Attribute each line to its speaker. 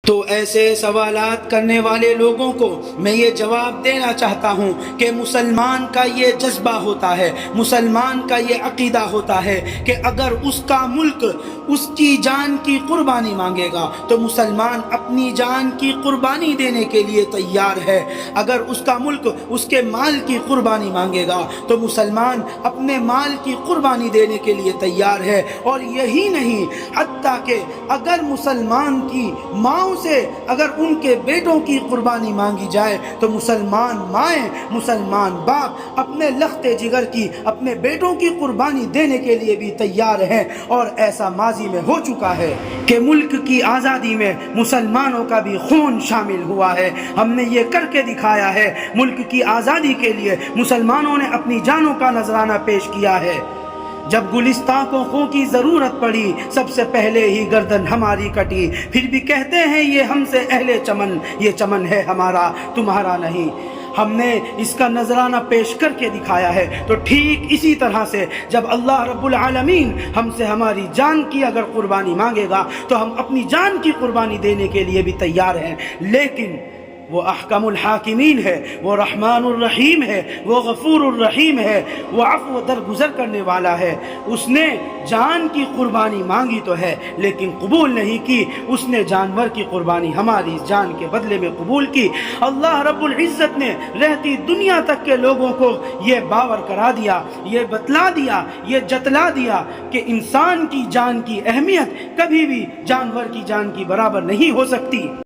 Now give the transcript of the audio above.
Speaker 1: تو ایسے سوالات کرنے والے لوگوں کو میں یہ جواب دینا چاہتا ہوں کہ مسلمان کا یہ جذبہ ہوتا ہے، مسلمان کا یہ عقیدہ ہوتا ہے کہ اگر اس کا ملک اس کی جان کی قربانی مانگے گا تو مسلمان اپنی جان کی قربانی دینے کے لیے تیار ہے۔ اگر اس کا ملک اس کے مال کی قربانی مانگے گا تو مسلمان اپنے مال کی قربانی دینے کے لیے تیار ہے۔ اور یہی نہیں، حتیٰ کہ اگر مسلمان کی ماؤں سے اگر ان کے بیٹوں کی قربانی مانگی جائے تو مسلمان مائیں، مسلمان باپ اپنے لخت جگر کی، اپنے بیٹوں کی قربانی دینے کے لیے بھی تیار ہیں۔ اور ایسا ماضی میں ہو چکا ہے کہ ملک کی آزادی میں مسلمانوں کا بھی خون شامل ہوا ہے۔ ہم نے یہ کر کے دکھایا ہے، ملک کی آزادی کے لیے مسلمانوں نے اپنی جانوں کا نذرانہ پیش کیا ہے۔ جب گلستاں کو خوں کی ضرورت پڑی، سب سے پہلے ہی گردن ہماری کٹی، پھر بھی کہتے ہیں یہ ہم سے اہل چمن، یہ چمن ہے ہمارا تمہارا نہیں۔ ہم نے اس کا نذرانہ پیش کر کے دکھایا ہے۔ تو ٹھیک اسی طرح سے جب اللہ رب العالمین ہم سے ہماری جان کی اگر قربانی مانگے گا تو ہم اپنی جان کی قربانی دینے کے لیے بھی تیار ہیں۔ لیکن وہ احکم الحاکمین ہے، وہ رحمان الرحیم ہے، وہ غفور الرحیم ہے، وہ عفو درگزر کرنے والا ہے۔ اس نے جان کی قربانی مانگی تو ہے لیکن قبول نہیں کی، اس نے جانور کی قربانی ہماری جان کے بدلے میں قبول کی۔ اللہ رب العزت نے رہتی دنیا تک کے لوگوں کو یہ باور کرا دیا، یہ بتلا دیا، یہ جتلا دیا کہ انسان کی جان کی اہمیت کبھی بھی جانور کی جان کی برابر نہیں ہو سکتی۔